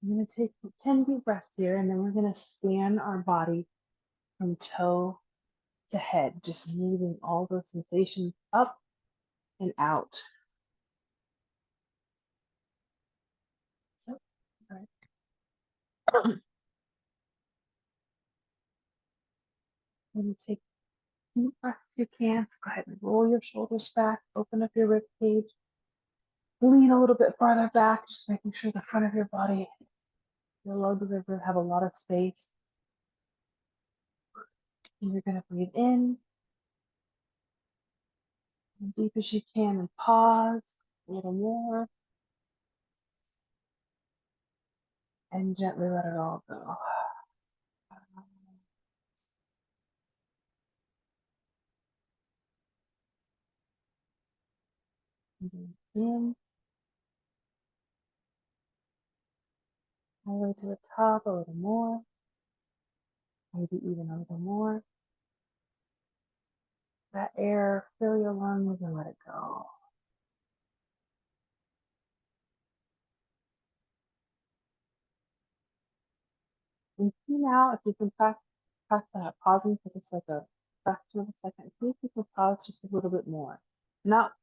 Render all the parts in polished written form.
I'm going to take 10 deep breaths here, and then we're going to scan our body from toe to head, just moving all those sensations up and out. So, sorry. When you take deep breaths you can, so go ahead and roll your shoulders back, open up your rib cage, lean a little bit farther back, just making sure the front of your body, your lungs have a lot of space. And you're going to breathe in as deep as you can and pause a little more and gently let it all go. Breathe in all the way to the top, a little more, maybe even a little more. That air, fill your lungs and let it go. And see now if you can practice pausing for just like a fraction of a second. See if you can pause just a little bit more. Not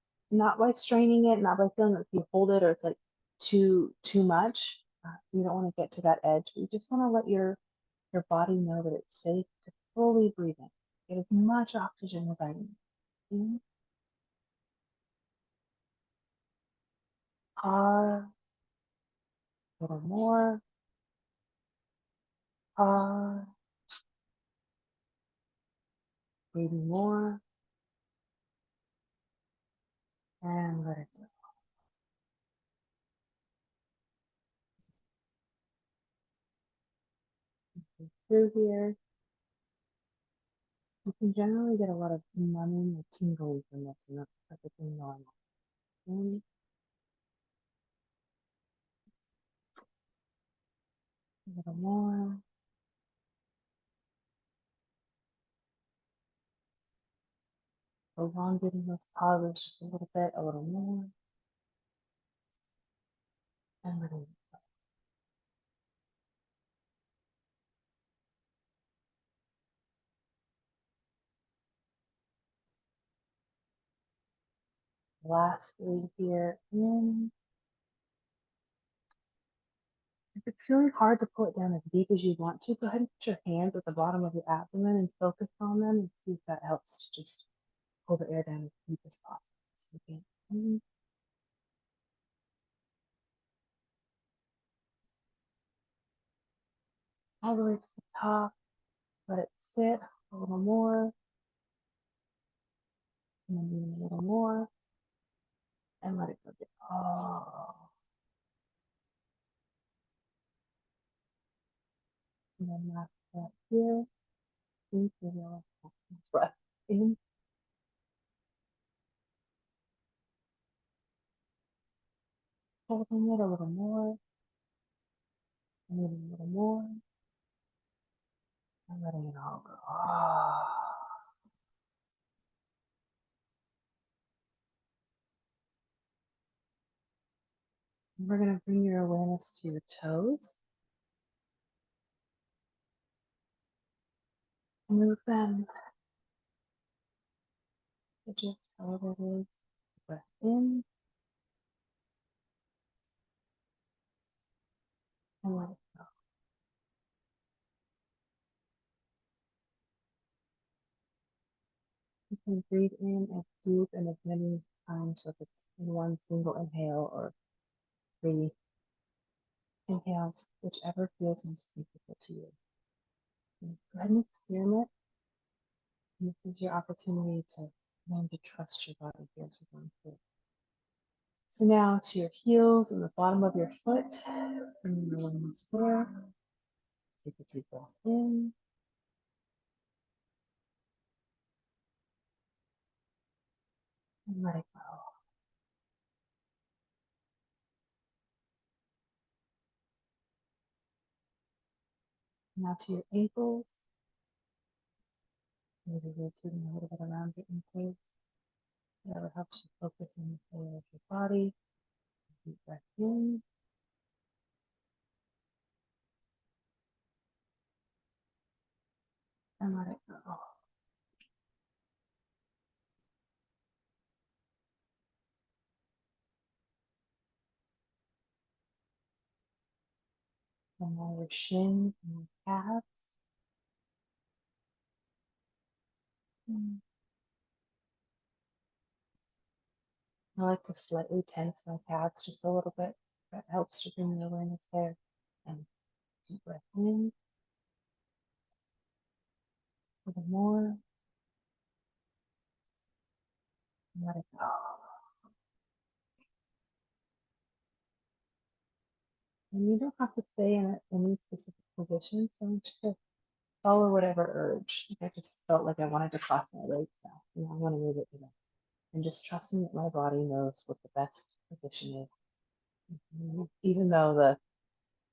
by straining it, not by feeling like you hold it or it's like too much. You don't want to get to that edge. You just want to let your body know that it's safe to fully breathe in. Get as much oxygen as I need. In, pause, a little more, pause, breathing more, and let it go. Through here, you can generally get a lot of numbing or tingling from this, and that's perfectly normal. In, a little more, elongating those pauses just a little bit, a little more, and letting it go. Lastly, here, in. If it's feeling hard to pull it down as deep as you want to, go ahead and put your hands at the bottom of your abdomen and focus on them and see if that helps to just pull the air down as deep as possible. So again, in, all the way to the top, let it sit a little more, and then even a little more, and let it go down. Oh. And then last breath here, into your breath in, holding it a little more, and maybe a little more, and letting it all go. Oh. And we're going to bring your awareness to your toes. Move them, adjust however it is. Breath in, and let it go. You can breathe in as deep and as many times if it's in one single inhale or 3 inhales, whichever feels most comfortable to you. And go ahead and experiment. And this is your opportunity to learn to trust your body here as we're going through. So now to your heels and the bottom of your foot. Bring your awareness there. Take a deep breath in. And let it go. Now to your ankles. Maybe rotating a little bit around your ankles. Whatever helps you focus on the floor of your body. Deep breath in. and let it go. And now your shins and your calves. I like to slightly tense my calves just a little bit. That helps to bring the awareness there. And deep breath in, a little more, and let it go. And you don't have to stay in any specific position, so just follow whatever urge. Like I just felt like I wanted to cross my legs now. I want to move it to them. And just trusting that my body knows what the best position is. Even though the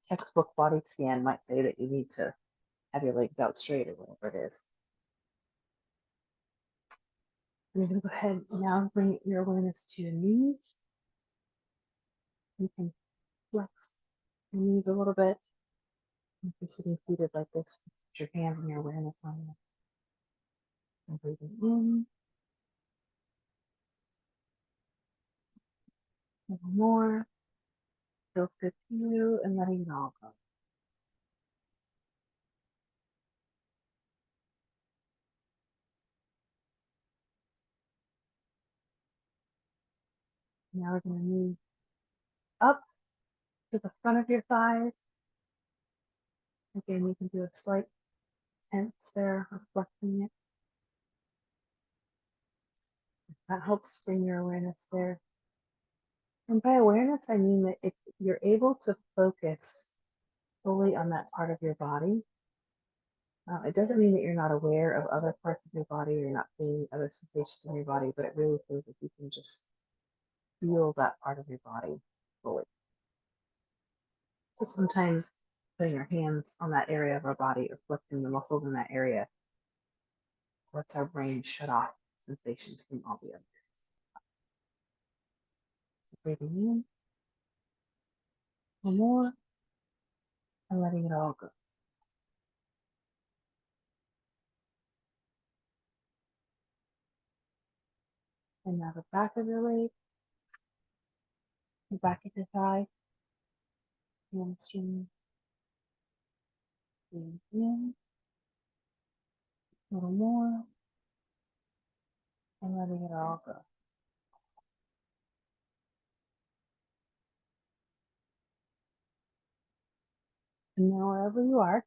textbook body scan might say that you need to have your legs out straight or whatever it is. You're going to go ahead and now bring your awareness to your knees. You can flex your knees a little bit. If you're sitting seated like this, put your hands and your awareness on you. And breathing in. A little more. Feels good to you, and letting it all go. Now we're going to move up to the front of your thighs. Again, you can do a slight tense there, reflecting it. That helps bring your awareness there. And by awareness, I mean that you're able to focus fully on that part of your body. It doesn't mean that you're not aware of other parts of your body, or you're not feeling other sensations in your body, but it really feels like you can just feel that part of your body fully. So sometimes putting our hands on that area of our body or flexing the muscles in that area lets our brain shut off sensations from all the others. So breathing in, one more, and letting it all go. And now the back of your leg, the back of your thigh, hamstring. Breathe in, a little more, and letting it all go. And now wherever you are,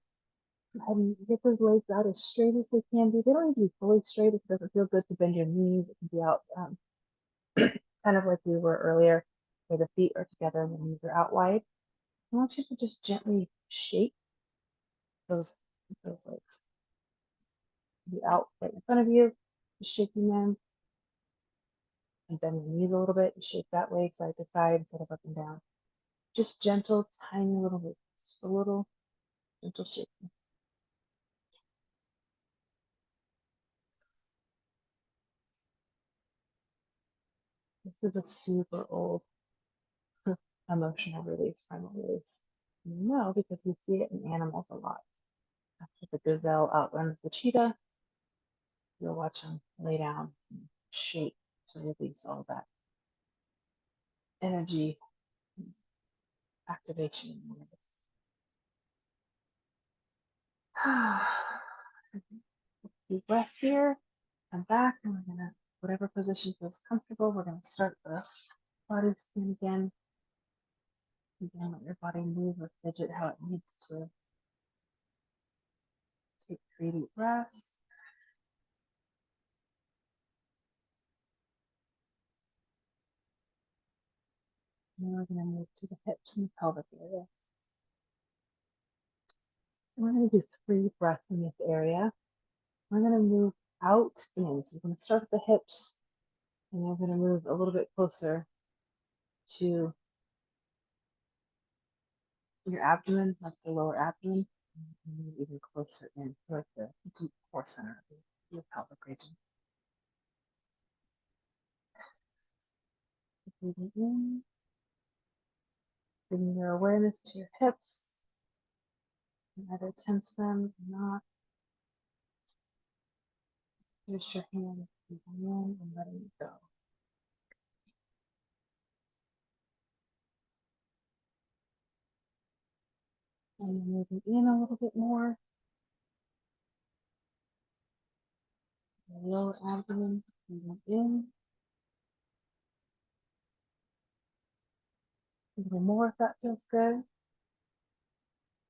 go ahead and get those legs out as straight as they can be. They don't need to be fully straight if it doesn't feel good to bend your knees. It can be out kind of like we were earlier, where the feet are together and the knees are out wide. I want you to just gently shake those legs. Be out right in front of you, just shaking them, and bend the knees a little bit. Shake that leg side to side instead of up and down. Just gentle, tiny little bit, just a little gentle shaking. This is a super old emotional release, primal release. You know, because we see it in animals a lot. After the gazelle outruns the cheetah, you'll watch them lay down and shake to release all that energy and activation. Deep breaths here. Come back, and we're gonna, whatever position feels comfortable, we're gonna start the body scan again. Again, let your body move or fidget how it needs to. Take 3 deep breaths. And we're going to move to the hips and the pelvic area. And we're going to do 3 breaths in this area. We're going to move out in. So we're going to start at the hips, and we're going to move a little bit closer to your abdomen, like the lower abdomen, and move even closer in toward the deep core center of your pelvic region. Breathing in, bringing your awareness to your hips. Either tense them or not. Just your hand breathing in and letting it go. And then moving in a little bit more. The lower abdomen, moving in. A little more if that feels good.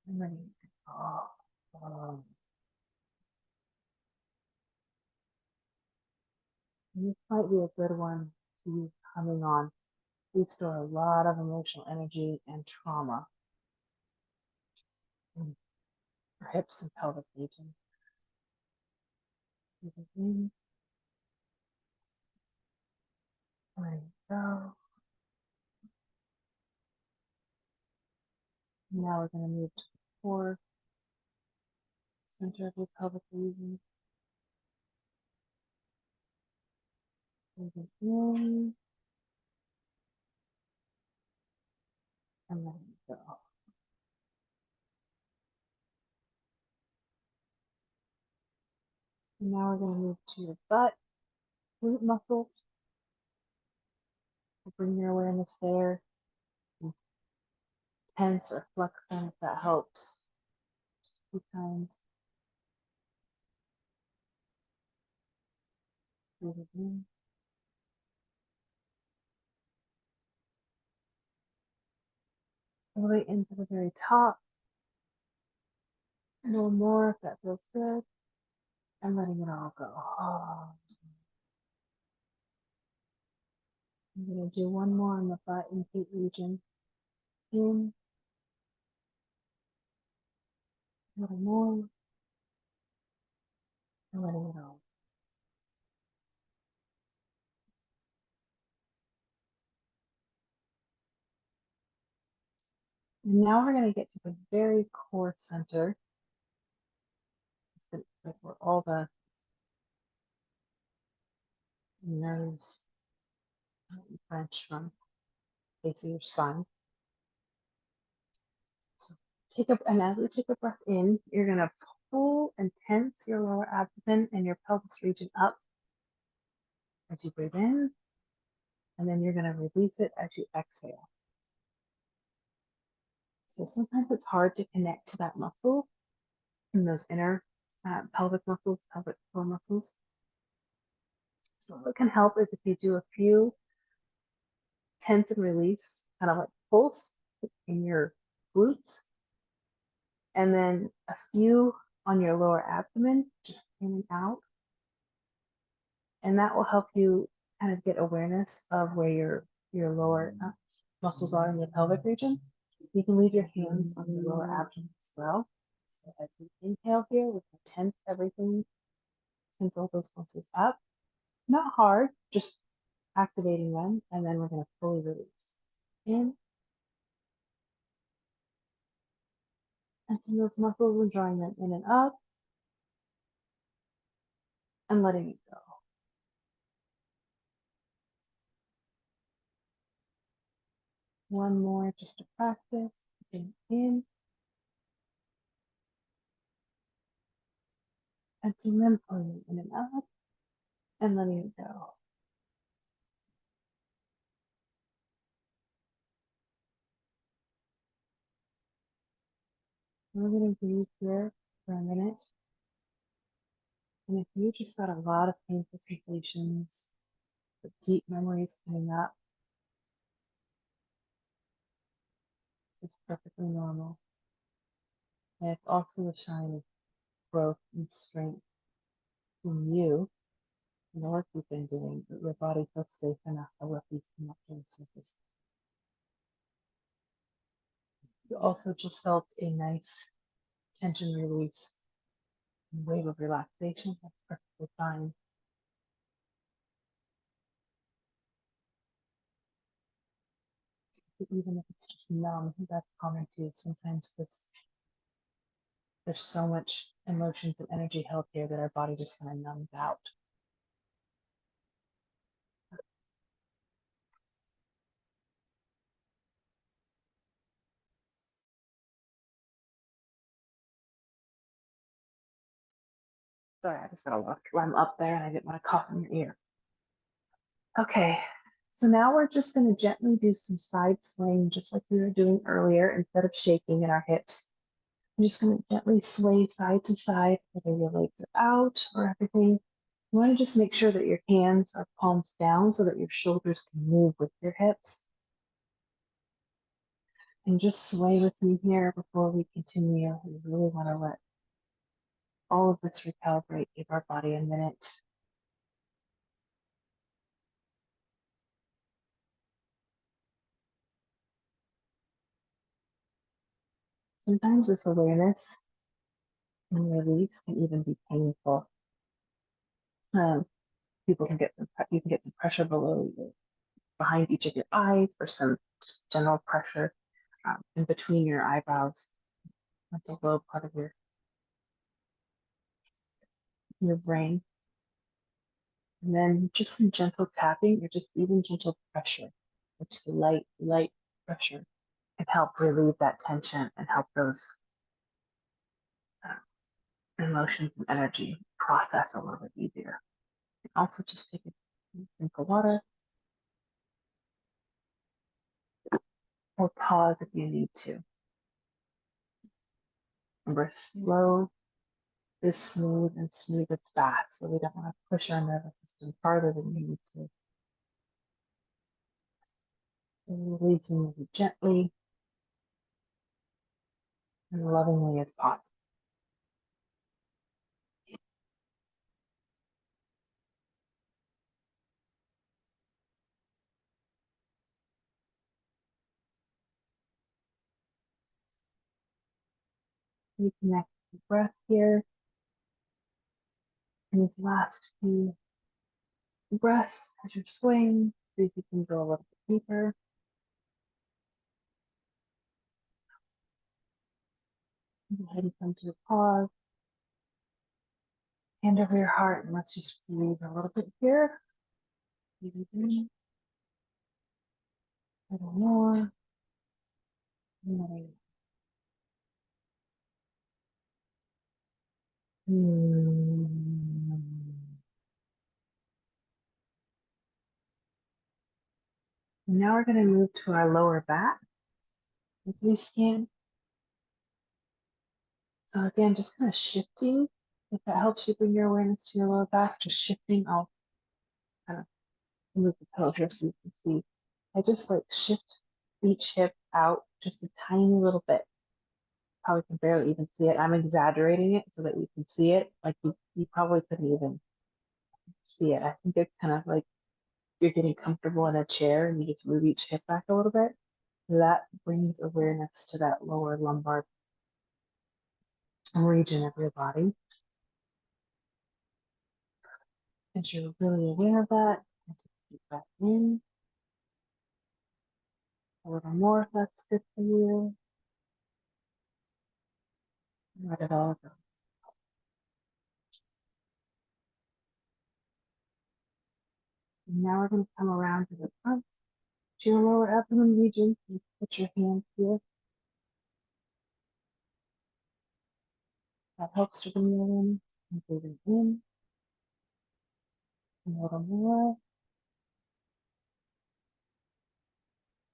And letting it go. And this might be a good one to use coming on. We store a lot of emotional energy and trauma in our hips and pelvic region. Moving in, letting it go. Now we're going to move to the core, center of your pelvic region. Moving in and letting it go. And now we're going to move to your butt, glute muscles. So bring your awareness there. And tense or flex them if that helps. Just a few times. Breathe in. All the way into the very top. No more if that feels good. And letting it all go. I'm going to do one more on the butt and feet region. In. A little more. And letting it all. And now we're going to get to the very core center. Like where all the nerves branch from base of your spine. So and as we take a breath in, you're going to pull and tense your lower abdomen and your pelvis region up as you breathe in, and then you're going to release it as you exhale. So sometimes it's hard to connect to that muscle and those inner pelvic muscles, pelvic floor muscles. So what can help is if you do a few tense and release, kind of like pulse in your glutes, and then a few on your lower abdomen, just in and out. And that will help you kind of get awareness of where your lower muscles are in your pelvic region. You can leave your hands on your lower abdomen as well. So as we inhale here, we can tense everything, tense all those muscles up. Not hard, just activating them, and then we're going to fully release. In. Tensing those muscles and drawing them in and up, and letting it go. One more just to practice. In. Tensing them, pulling in and up, and letting it go. We're going to breathe here for a minute. And if you just got a lot of painful sensations, deep memories coming up, it's perfectly normal. And it's also a sign of growth and strength in you and the work you've been doing, that your body feels safe enough to let these come up to the surface. You also just felt a nice tension release and wave of relaxation. That's perfectly fine. But even if it's just numb, that's common too. Sometimes there's so much emotions and energy held here that our body just kind of numbs out. Sorry, I just gotta look. I'm up there and I didn't want to cough in your ear. Okay, so now we're just going to gently do some side swaying, just like we were doing earlier, instead of shaking in our hips. I'm just going to gently sway side to side, whether your legs are out or everything. You want to just make sure that your hands are palms down so that your shoulders can move with your hips. And just sway with me here before we continue. We really want to let all of this recalibrate, give our body a minute. Sometimes this awareness and release can even be painful. People can get you can get some pressure behind each of your eyes, or some just general pressure in between your eyebrows, like the low part of your brain. And then just some gentle tapping, or just even gentle pressure, or just light pressure, can help relieve that tension and help those emotions and energy process a little bit easier. And also just take a drink of water, or pause if you need to. Remember, slow is smooth and smooth is fast, so we don't want to push our nervous system farther than we need to. And releasing as gently and lovingly as possible. Reconnect the breath here. And these last few breaths as you're swaying, see if you can go a little bit deeper. Go ahead and come to a pause. Hand over your heart, and let's just breathe a little bit here. Breathe in, a little more. Now we're going to move to our lower back as we scan. So again, just kind of shifting. If that helps you bring your awareness to your lower back, just shifting. I'll kind of move the pillow here so you can see. I just like shift each hip out just a tiny little bit. Probably can barely even see it. I'm exaggerating it so that you can see it. Like you probably couldn't even see it. I think it's kind of like you're getting comfortable in a chair and you just move each hip back a little bit. That brings awareness to that lower lumbar region of your body. As you're really aware of that, keep that in a little more if that's good for you. Let it all go. And now we're going to come around to the front, to your lower abdomen region. You put your hands here. That helps to bring your awareness. And breathing in a little more,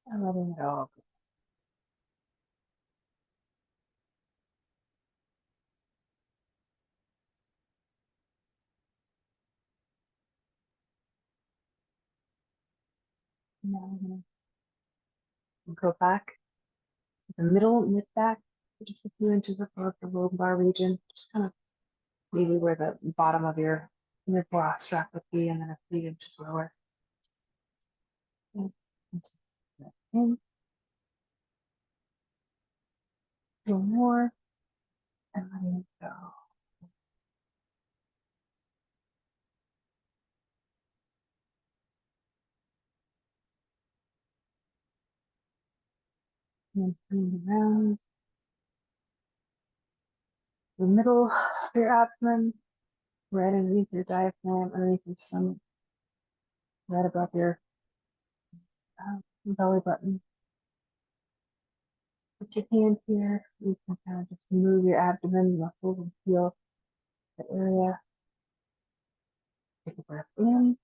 and letting it all go. Now we're going to go back to the middle, mid back, just a few inches above the lumbar region, just kind of maybe where the bottom of your bra strap would be, and then a few inches lower. In, a little more, and letting it go. And turning around the middle of your abdomen, right underneath your diaphragm, underneath your stomach, right above your belly button. Put your hand here. You can kind of just move your abdomen muscles and feel the area. Take a breath in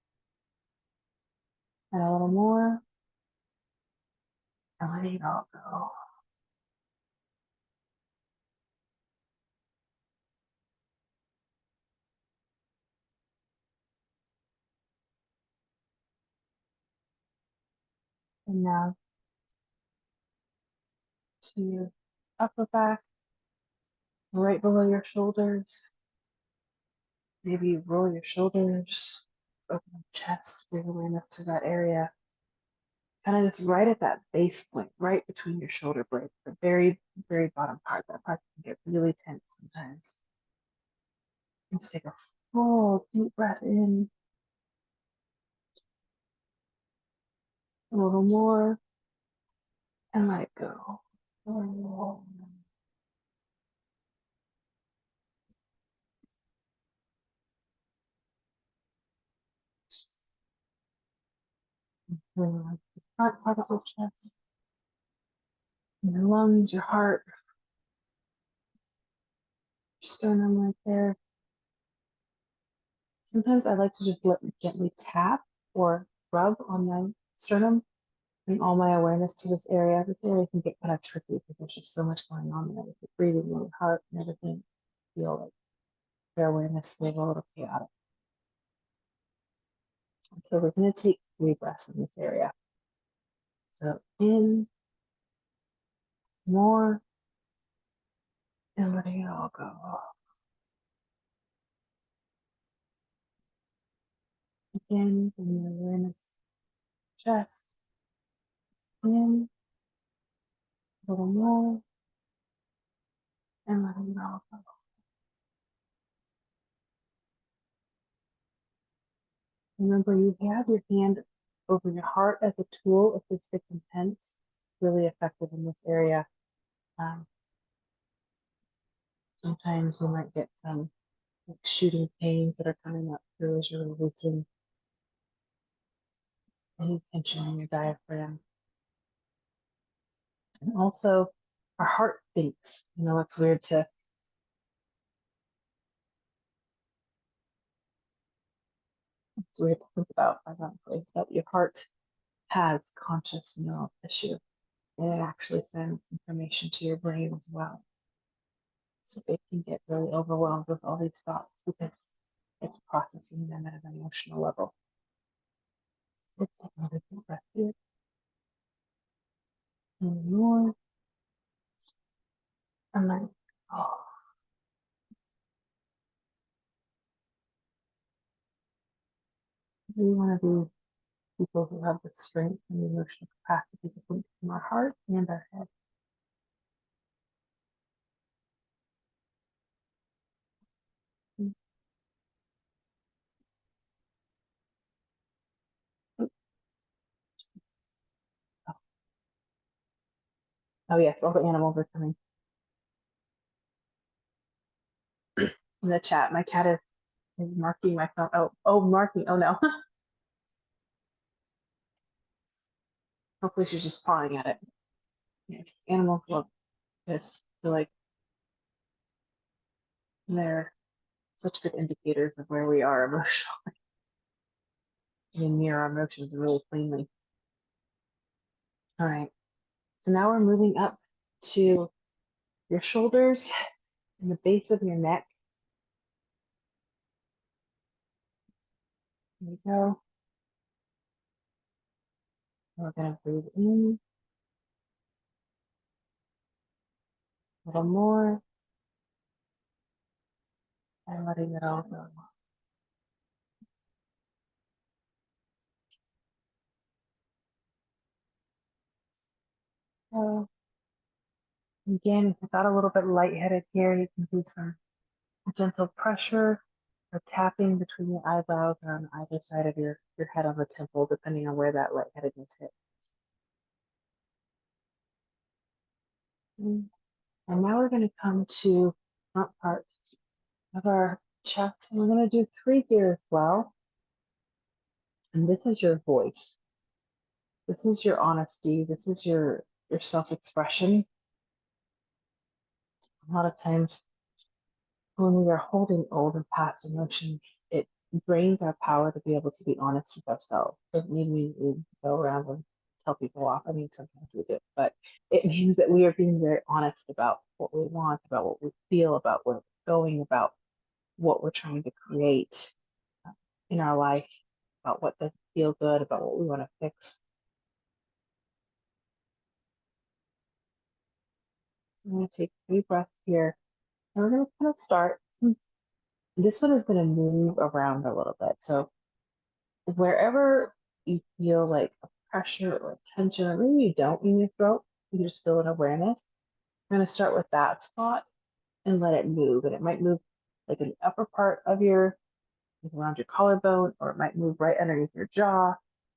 and a little more, and letting it all go. And now to your upper back, right below your shoulders. Maybe roll your shoulders, open your chest, bring awareness to that area. Kind of just right at that base point, right between your shoulder blades, the very, very bottom part. That part can get really tense sometimes. Just take a full deep breath in, a little more, and let it go. Relax the front part of your chest, your lungs, your heart, your sternum right there. Sometimes I like to just gently tap or rub on my sternum, bring all my awareness to this area. This area can get kind of tricky because there's just so much going on there with your breathing and your heart and everything. Feel like your awareness may be a little chaotic. And so we're going to take 3 breaths in this area. So in, more, and letting it all go. Again, bring your awareness, chest, in, a little more, and letting it all go. Remember, you have your hand over your heart as a tool if this gets intense, really effective in this area. Sometimes you might get some like shooting pains that are coming up through as you're releasing any tension in your diaphragm. And also, our heart thinks. It's weird to think about, ironically, that your heart has conscious neural tissue, and it actually sends information to your brain as well. So it can get really overwhelmed with all these thoughts because it's processing them at an emotional level. Let's take another deep breath here. And more. And let it go. We want to be people who have the strength and the emotional capacity to think from our heart and our head. Oh yes, all the animals are coming in the chat. My cat is marking my phone. Oh, marking. Oh no. Hopefully she's just pawing at it. Yes, animals love this. They're such good indicators of where we are emotionally. We mirror our emotions really cleanly. All right. So now we're moving up to your shoulders and the base of your neck. There we go. We're going to breathe in a little more and letting it all go. So again, if you got a little bit lightheaded here, you can do some gentle pressure or tapping between your eyebrows or on either side of your head on the temple, depending on where that lightheadedness hits. And now we're going to come to front part of our chest. And we're going to do 3 here as well. And this is your voice. This is your honesty. This is your self-expression. A lot of times when we are holding old and past emotions, it drains our power to be able to be honest with ourselves. Doesn't mean we go around and tell people off. I mean, sometimes we do, but it means that we are being very honest about what we want, about what we feel, about where we're going, about what we're trying to create in our life, about what doesn't feel good, about what we want to fix. I'm going to take 3 breaths here, and we're going to kind of start. This one is going to move around a little bit. So wherever you feel like a pressure or tension, or maybe you don't in your throat, you just feel an awareness. I'm going to start with that spot and let it move. And it might move like in the upper part of your, like around your collarbone, or it might move right underneath your jaw.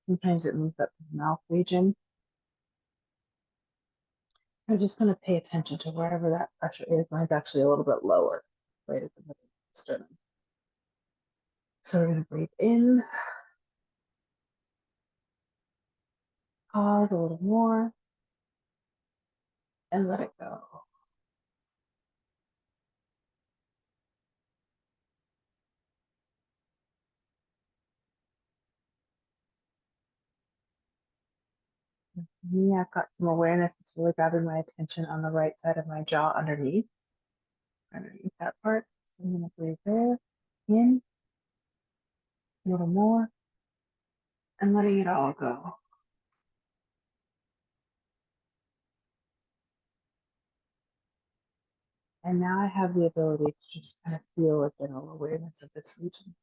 Sometimes it moves up to the mouth region. I'm just going to pay attention to wherever that pressure is. Mine's actually a little bit lower, right at the middle of the sternum. So we're going to breathe in, pause a little more, and let it go. Me, I've got some awareness that's really grabbing my attention on the right side of my jaw underneath that part. So I'm going to breathe there, in, a little more, and letting it all go. And now I have the ability to just kind of feel a general awareness of this region.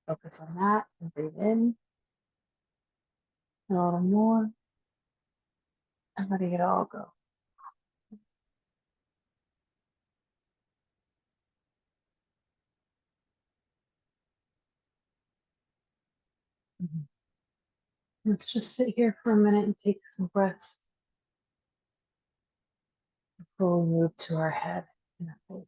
Focus on that and breathe in, a little more, and letting it all go. Let's just sit here for a minute and take some breaths before we move to our head and our face.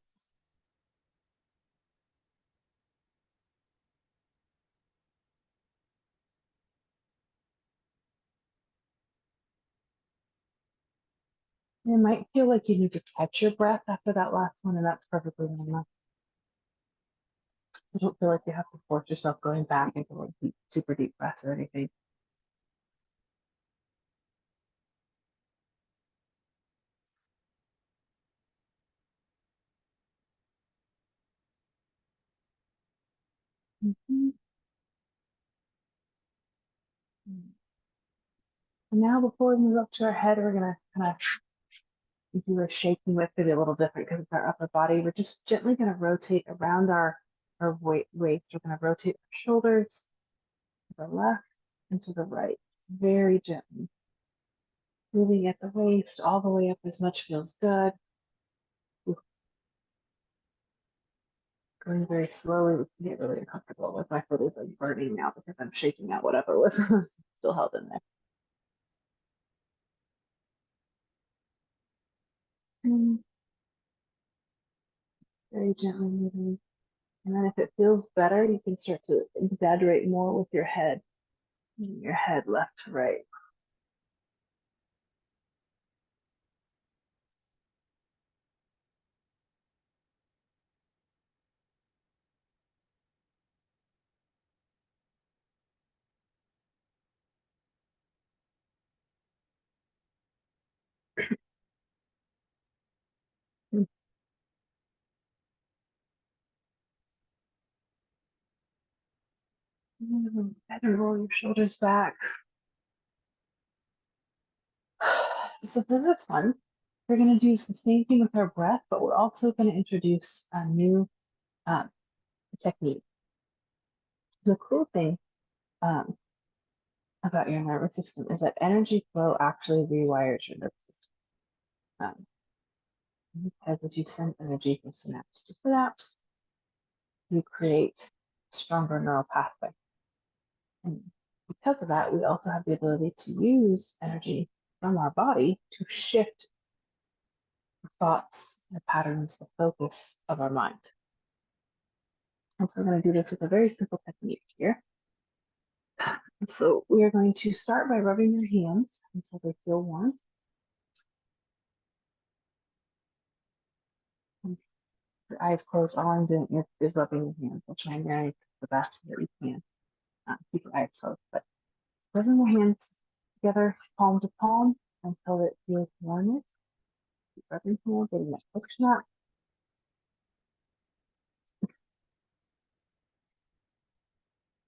You might feel like you need to catch your breath after that last one, and that's perfectly normal. So don't feel like you have to force yourself going back into like deep, super deep breaths or anything. Mm-hmm. And now before we move up to our head, we're gonna kind of do a shaking with it a little different because it's our upper body. We're just gently gonna rotate around our waist. We're gonna rotate our shoulders to the left and to the right. Just very gently. Moving at the waist all the way up as much feels good. Going very slowly. It's get really uncomfortable with my foot is like burning now because I'm shaking out whatever was still held in there. And very gently moving. And then if it feels better, you can start to exaggerate more with your head. Your head left to right. And roll your shoulders back. So for this one, we're going to do the same thing with our breath, but we're also going to introduce a new um, technique. The cool thing um, about your nervous system is that energy flow actually rewires your nervous system. Um, because if you send energy from synapse to synapse, you create stronger neural pathway. And because of that, we also have the ability to use energy from our body to shift the thoughts, the patterns, the focus of our mind. And so we're going to do this with a very simple technique here. So we are going to start by rubbing your hands until they feel warm. Your eyes closed, all I'm doing is rubbing your hands. We'll try and manage the best that we can. Keep your eyes closed, but rubbing the hands together, palm to palm, until it feels warmest. Keep rubbing here, getting that friction up.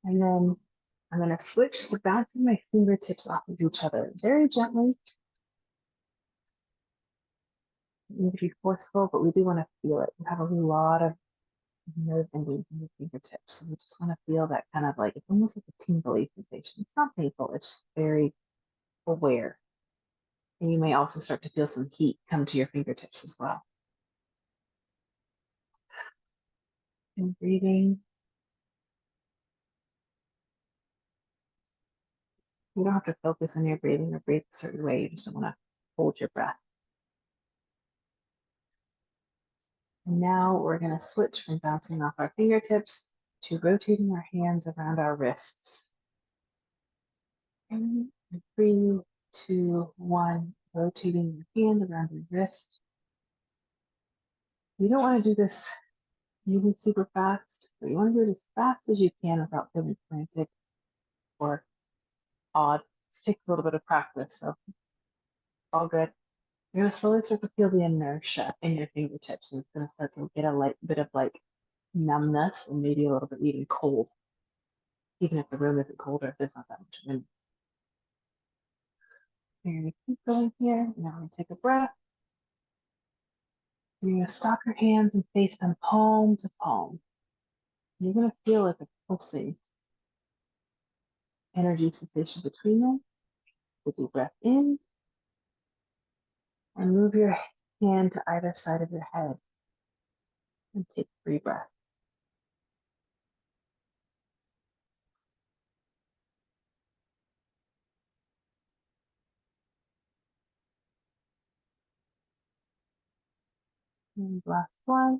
And then I'm going to switch to bouncing my fingertips off of each other very gently. You need to be forceful, but we do want to feel it. You have a lot of nerve endings in your fingertips. So we just want to feel that kind of like, it's almost like a tingly sensation. It's not painful, it's just very aware. And you may also start to feel some heat come to your fingertips as well. And breathing. You don't have to focus on your breathing or breathe a certain way. You just don't want to hold your breath. And now we're going to switch from bouncing off our fingertips to rotating our hands around our wrists. And 3, 2, 1, rotating your hand around your wrist. You don't want to do this moving super fast, but you want to do it as fast as you can without feeling frantic or odd. It takes a little bit of practice, so all good. You're going to slowly start to feel the inertia in your fingertips, and it's going to start to get a light bit of like numbness and maybe a little bit even cold, even if the room isn't cold or if there's not that much wind. You're going to keep going here. Now we're going to take a breath. You're going to stop your hands and face them palm to palm. You're going to feel like a pulsing energy sensation between them. Take a deep breath in and move your hand to either side of your head and take 3 breaths. And last one.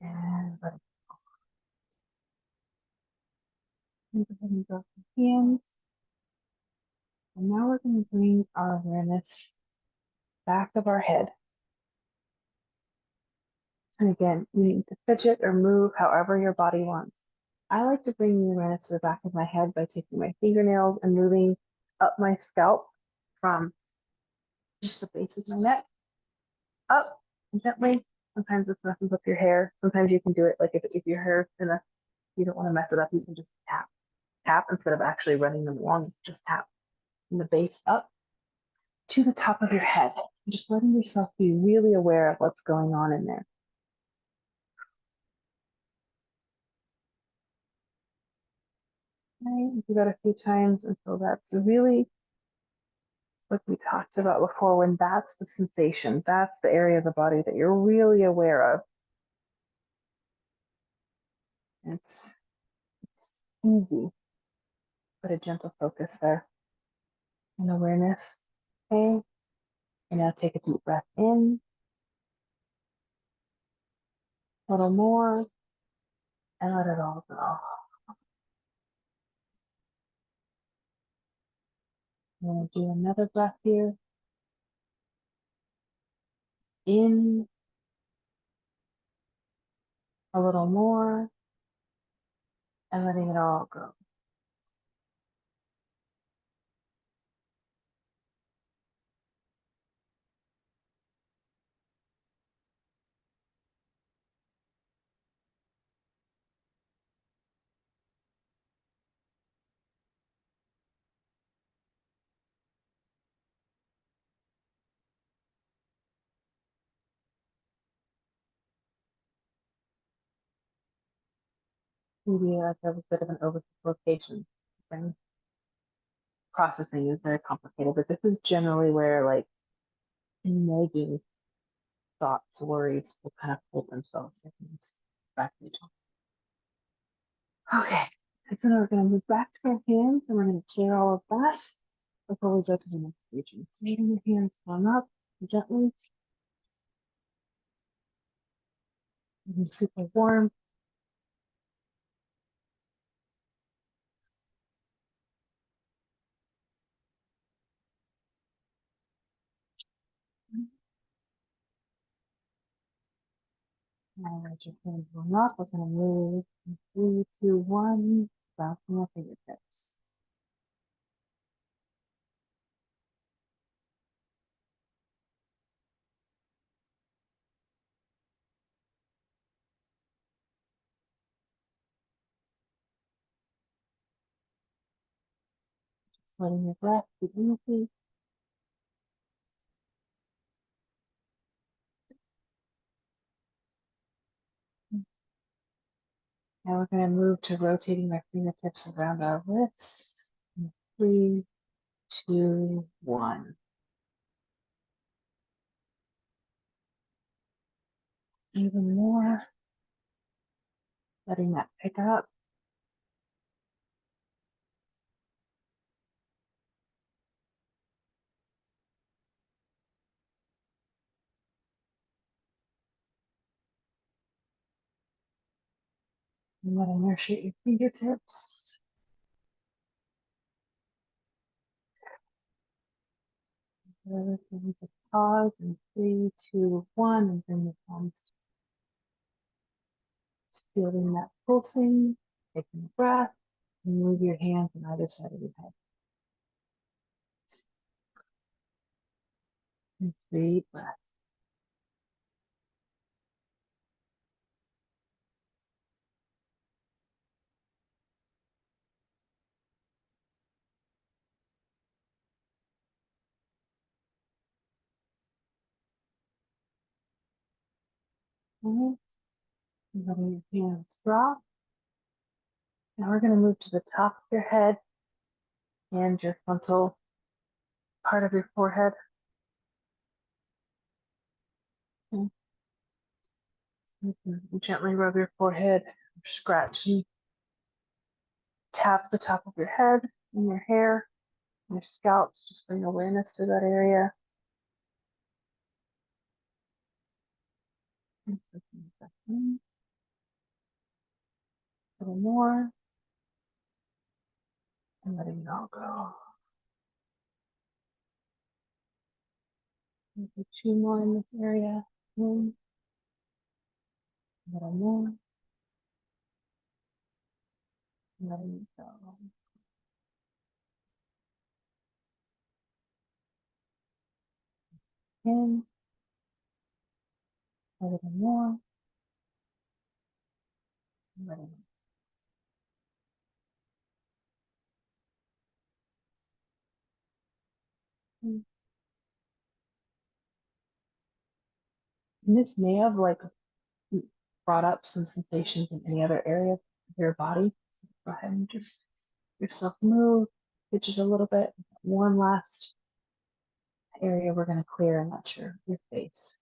And let it go. Go ahead and drop your hands. And now we're going to bring our awareness back of our head. And again, you need to fidget or move however your body wants. I like to bring the awareness to the back of my head by taking my fingernails and moving up my scalp from just the base of my neck up gently. Sometimes this messes up your hair. Sometimes you can do it like if your hair in a, you don't want to mess it up, you can just tap instead of actually running them along. Just tap from the base up to the top of your head. Just letting yourself be really aware of what's going on in there. Right? Do that a few times until that's really like we talked about before, when that's the sensation, that's the area of the body that you're really aware of. It's easy, but a gentle focus there and awareness. Okay. And now take a deep breath in, a little more, and let it all go. I'm going to do another breath here. In, a little more, and letting it all go. Maybe like a bit of an oversimplification. Brain processing is very complicated, but this is generally where like nagging thoughts, worries will kind of hold themselves in this back region. Okay, and so now we're going to move back to our hands and we're going to clear all of that before we go to the next region. So letting your hands come up gently, and super warm. Now let your hands warm up. We're going to move in 3, 2, 1, bouncing our fingertips. Just letting your breath be easy. Now we're going to move to rotating our fingertips around our wrists. In 3, 2, 1. Even more. Letting that pick up. And let inertia your fingertips. Everything to pause in 3, 2, 1, and bring the palms to feeling that pulsing. Taking a breath, and move your hands on either side of your head. And 3 breaths. And letting your hands drop. Now we're going to move to the top of your head and your frontal part of your forehead. And you can gently rub your forehead, scratch and tap the top of your head and your hair, and your scalp. Just bring awareness to that area. And taking a breath in. A little more. And letting it all go. Maybe 2 more in this area. In. A little more. And letting it go. In. A little more. And letting it go. And this may have brought up some sensations in any other area of your body. So go ahead and just yourself move, fidget a little bit. One last area we're going to clear, and that's your face.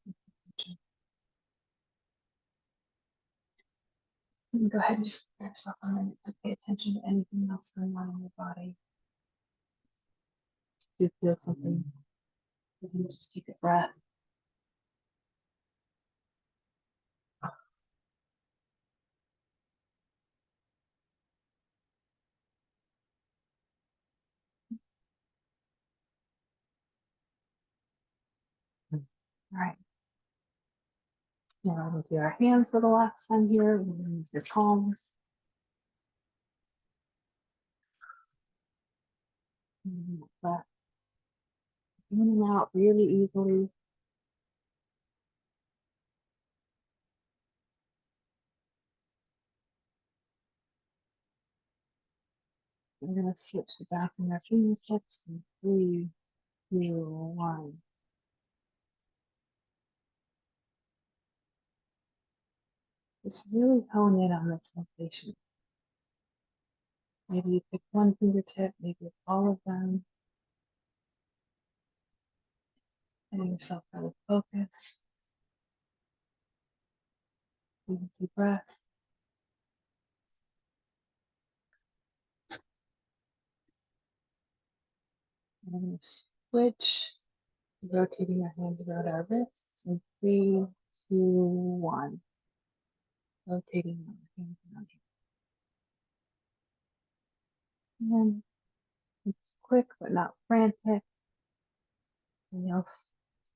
You can go ahead and just give yourself a minute to pay attention to anything else going on in your body. If you feel something, you can just take a breath. All right. Now we'll do our hands for the last time here. We'll use your palms. Breath in and out really easily. We're going to switch to bouncing our fingertips in 3, 2, 1. Just really hone in on this sensation. Maybe you pick one fingertip, maybe it's all of them. Letting yourself really focus. Easy breaths. And we're going to switch, rotating our hands around our wrists in 3, 2, 1. Rotating our hands around you. And it's quick but not frantic. And you'll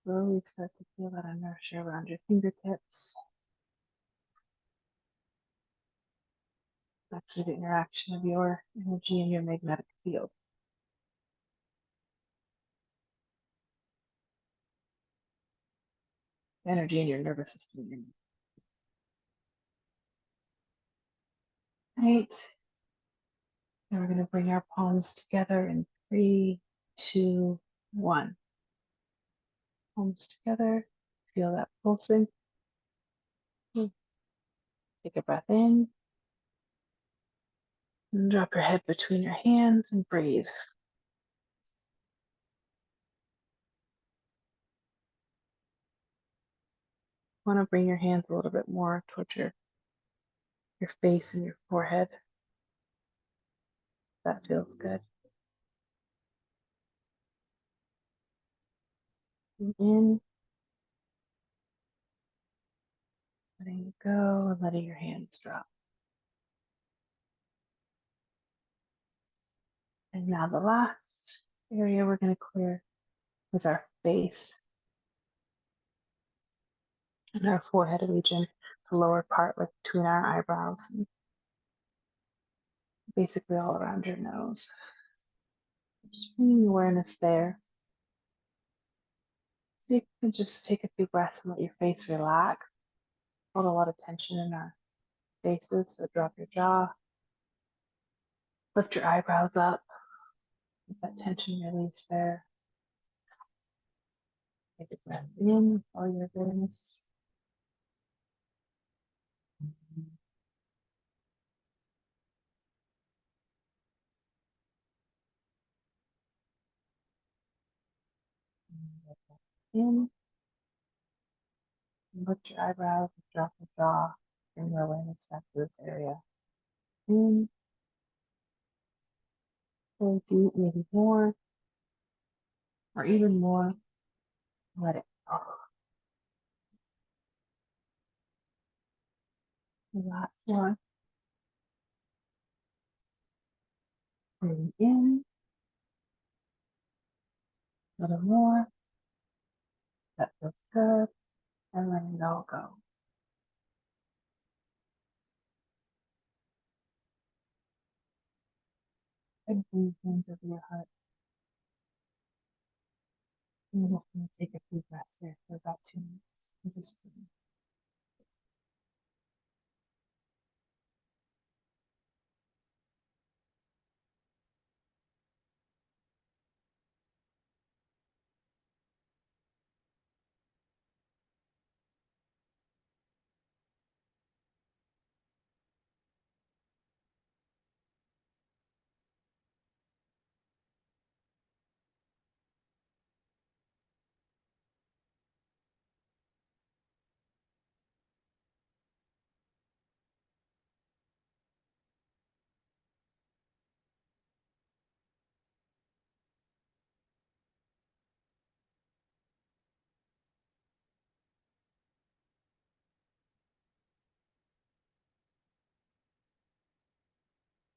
slowly start to feel that inertia around your fingertips. actually the interaction of your energy and your magnetic field. The energy in your nervous system. Right. And we're going to bring our palms together in 3, 2, 1. Palms together. Feel that pulsing. Take a breath in. And drop your head between your hands and breathe. Want to bring your hands a little bit more towards your face and your forehead. That feels good. In, letting it go and letting your hands drop. And now the last area we're going to clear is our face and our forehead region, the lower part, like between our eyebrows, and basically all around your nose. Just bringing awareness there. So you can just take a few breaths and let your face relax. Hold a lot of tension in our faces, so drop your jaw, lift your eyebrows up, let that tension release there. Take a breath in with all your awareness. In, lift your eyebrows, drop your jaw, bring your awareness back to this area. In, so deep, maybe more, or even more. Let it go. The last one. Breathe in, a little more. That feels good. And letting it all go. And breathe into your heart. And we're just going to take a few breaths here for about 2 minutes. And just breathe.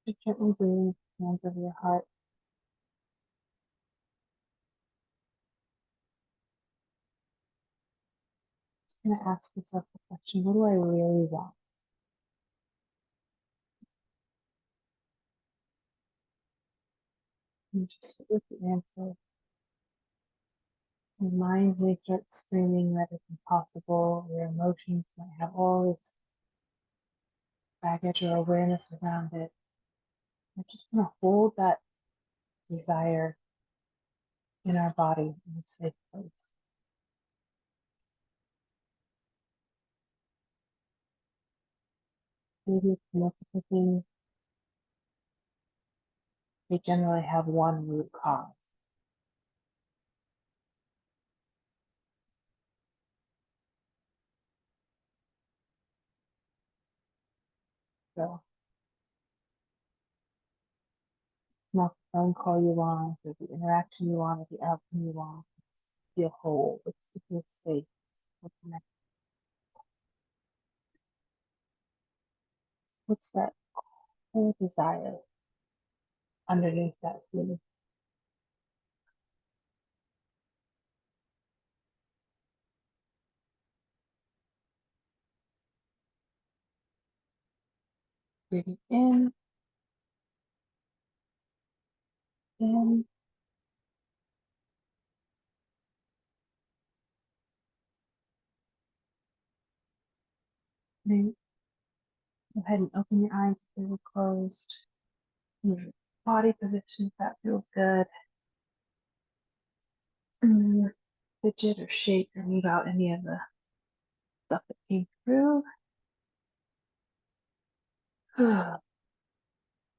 Just gently breathe, hands over your heart. Just going to ask yourself the question, what do I really want? And just sit with the answer. Your mind may start screaming that it's impossible. Your emotions might have all this baggage or awareness around it. We're just going to hold that desire in our body in a safe place. Maybe it's multiple things. They generally have one root cause. So, not the phone call you want, or the interaction you want, or the outcome you want. It's to feel whole. It's to feel safe. It's to feel connected. What's that core desire underneath that feeling? Breathing in, then go ahead and open your eyes if they were closed. Move your body position if that feels good. Fidget or shake or move out any of the stuff that came through.